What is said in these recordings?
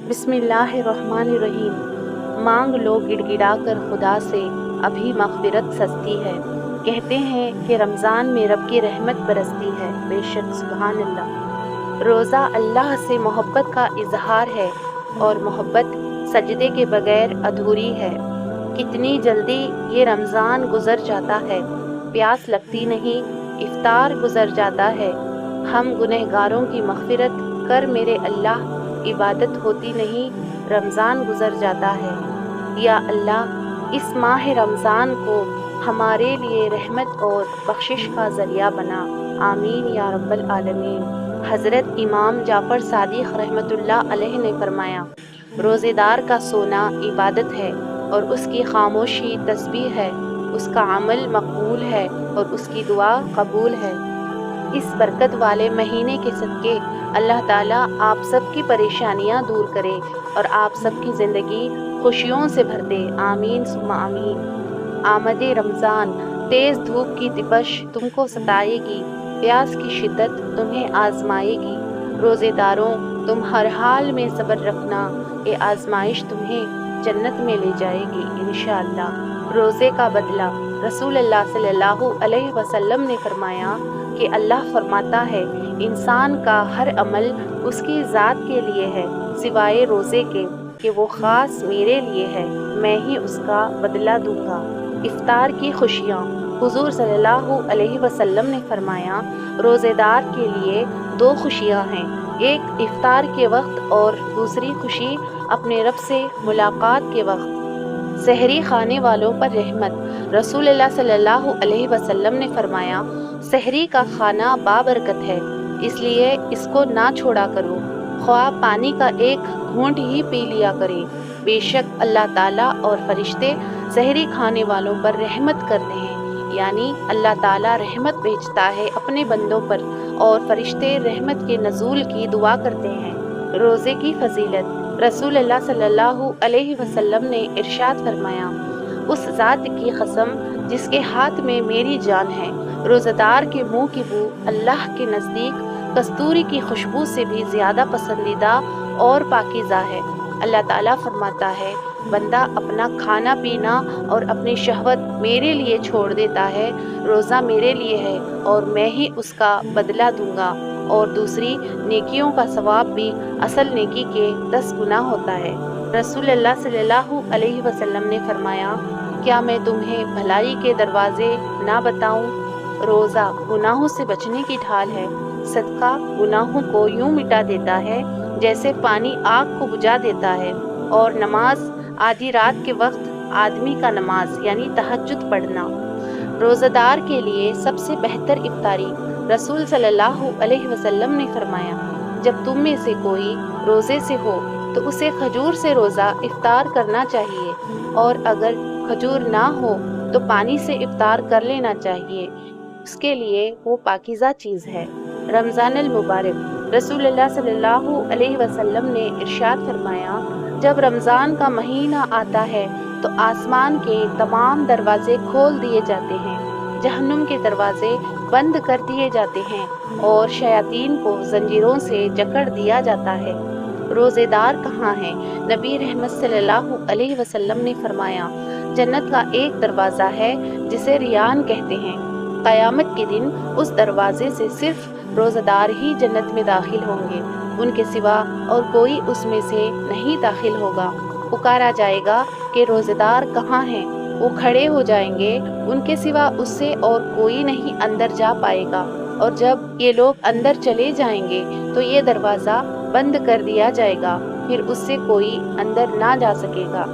بسم اللہ الرحمن الرحیم۔ مانگ لو گڑ گڑا کر خدا سے، ابھی مغفرت سستی ہے۔ کہتے ہیں کہ رمضان میں رب کی رحمت برستی ہے، بے شک سبحان اللہ۔ روزہ اللہ سے محبت کا اظہار ہے، اور محبت سجدے کے بغیر ادھوری ہے۔ کتنی جلدی یہ رمضان گزر جاتا ہے، پیاس لگتی نہیں، افطار گزر جاتا ہے۔ ہم گنہگاروں کی مغفرت کر میرے اللہ، عبادت ہوتی نہیں، رمضان گزر جاتا ہے۔ یا اللہ، اس ماہ رمضان کو ہمارے لیے رحمت اور بخشش کا ذریعہ بنا، آمین یا رب العالمین۔ حضرت امام جعفر صادق رحمۃ اللہ علیہ نے فرمایا، روزے دار کا سونا عبادت ہے، اور اس کی خاموشی تسبیح ہے، اس کا عمل مقبول ہے، اور اس کی دعا قبول ہے۔ اس برکت والے مہینے کے صدقے اللہ تعالیٰ آپ سب کی پریشانیاں دور کرے، اور آپ سب کی زندگی خوشیوں سے بھر دے، آمین ثم آمین۔ آمد رمضان، تیز دھوپ کی تپش تم کو ستائے گی، پیاس کی شدت تمہیں آزمائے گی۔ روزے داروں، تم ہر حال میں صبر رکھنا، یہ آزمائش تمہیں جنت میں لے جائے گی انشاءاللہ۔ روزے کا بدلہ، رسول اللہ صلی اللہ علیہ وسلم نے فرمایا کہ اللہ فرماتا ہے، انسان کا ہر عمل اس کی ذات کے لیے ہے، سوائے روزے کے کہ وہ خاص میرے لیے ہے، میں ہی اس کا بدلہ دوں گا۔ افطار کی خوشیاں، حضور صلی اللہ علیہ وسلم نے فرمایا، روزے دار کے لیے دو خوشیاں ہیں، ایک افطار کے وقت اور دوسری خوشی اپنے رب سے ملاقات کے وقت۔ سحری کھانے والوں پر رحمت، رسول اللہ صلی اللہ علیہ وسلم نے فرمایا، سحری کا کھانا بابرکت ہے، اس لیے اس کو نہ چھوڑا کرو، خواہ پانی کا ایک گھونٹ ہی پی لیا کرے۔ بے شک اللہ تعالیٰ اور فرشتے سحری کھانے والوں پر رحمت کرتے ہیں، یعنی اللہ تعالیٰ رحمت بھیجتا ہے اپنے بندوں پر، اور فرشتے رحمت کے نزول کی دعا کرتے ہیں۔ روزے کی فضیلت، رسول اللہ صلی اللہ علیہ وسلم نے ارشاد فرمایا، اس ذات کی قسم جس کے ہاتھ میں میری جان ہے، روزہ دار کے منہ کی بو اللہ کے نزدیک کستوری کی خوشبو سے بھی زیادہ پسندیدہ اور پاکیزہ ہے۔ اللہ تعالیٰ فرماتا ہے، بندہ اپنا کھانا پینا اور اپنی شہوت میرے لیے چھوڑ دیتا ہے، روزہ میرے لیے ہے، اور میں ہی اس کا بدلہ دوں گا، اور دوسری نیکیوں کا ثواب بھی اصل نیکی کے 10 گنا ہوتا ہے۔ رسول اللہ صلی اللہ علیہ وسلم نے فرمایا، کیا میں تمہیں بھلائی کے دروازے نہ بتاؤں؟ روزہ گناہوں سے بچنے کی ڈھال ہے، صدقہ گناہوں کو یوں مٹا دیتا ہے جیسے پانی آگ کو بجھا دیتا ہے، اور نماز آدھی رات کے وقت آدمی کا نماز یعنی تہجد پڑھنا۔ روزہ دار کے لیے سب سے بہتر افطاری، رسول صلی اللہ علیہ وسلم نے فرمایا، جب تم میں سے کوئی روزے سے ہو تو اسے کھجور سے روزہ افطار کرنا چاہیے، اور اگر کھجور نہ ہو تو پانی سے افطار کر لینا چاہیے، اس کے لیے وہ پاکیزہ چیز ہے۔ رمضان المبارک، رسول اللہ صلی اللہ علیہ وسلم نے ارشاد فرمایا، جب رمضان کا مہینہ آتا ہے تو آسمان کے تمام دروازے کھول دیے جاتے ہیں، جہنم کے دروازے بند کر دیے جاتے ہیں، اور شیاطین کو زنجیروں سے جکڑ دیا جاتا ہے۔ روزے دار کہاں ہیں؟ نبی رحمت صلی اللہ علیہ وسلم نے فرمایا، جنت کا ایک دروازہ ہے جسے ریان کہتے ہیں، قیامت کے دن اس دروازے سے صرف روزہ دار ہی جنت میں داخل ہوں گے، ان کے سوا اور کوئی اس میں سے نہیں داخل ہوگا۔ پکارا جائے گا کہ روزے دار کہاں ہیں؟ وہ کھڑے ہو جائیں گے، ان کے سوا اس سے اور کوئی نہیں اندر جا پائے گا، اور جب یہ لوگ اندر چلے جائیں گے تو یہ دروازہ بند کر دیا جائے گا، پھر اس سے کوئی اندر نہ جا سکے گا۔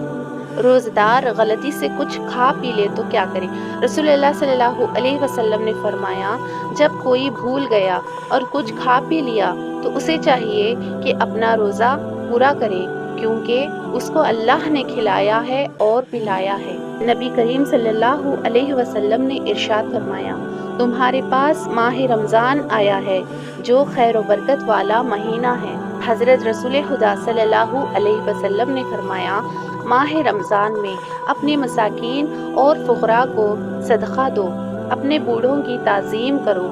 روزہ دار غلطی سے کچھ کھا پی لے تو کیا کرے؟ رسول اللہ صلی اللہ علیہ وسلم نے فرمایا، جب کوئی بھول گیا اور کچھ کھا پی لیا تو اسے چاہیے کہ اپنا روزہ پورا کرے، کیونکہ اس کو اللہ نے کھلایا ہے اور پلایا ہے۔ نبی کریم صلی اللہ علیہ وسلم نے ارشاد فرمایا، تمہارے پاس ماہ رمضان آیا ہے جو خیر و برکت والا مہینہ ہے۔ حضرت رسول خدا صلی اللہ علیہ وسلم نے فرمایا، ماہ رمضان میں اپنے مساکین اور فقراء کو صدقہ دو، اپنے بوڑھوں کی تعظیم کرو،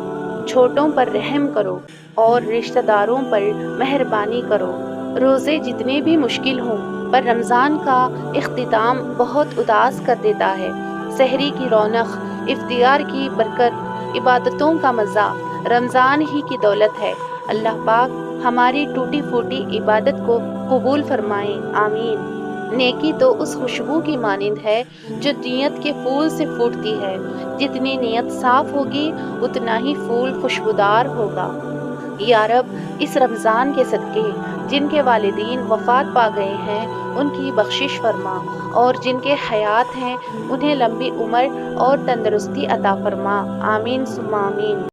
چھوٹوں پر رحم کرو، اور رشتہ داروں پر مہربانی کرو۔ روزے جتنے بھی مشکل ہوں پر رمضان کا اختتام بہت اداس کر دیتا ہے۔ سحری کی رونق، افطار کی برکت، عبادتوں کا مزہ رمضان ہی کی دولت ہے۔ اللہ پاک ہماری ٹوٹی پھوٹی عبادت کو قبول فرمائے، آمین۔ نیکی تو اس خوشبو کی مانند ہے جو نیت کے پھول سے پھوٹتی ہے۔ جتنی نیت صاف ہوگی اتنا ہی پھول خوشبودار ہوگا۔ یا رب، اس رمضان کے صدقے جن کے والدین وفات پا گئے ہیں ان کی بخشش فرما، اور جن کے حیات ہیں انہیں لمبی عمر اور تندرستی عطا فرما، آمین ثم آمین۔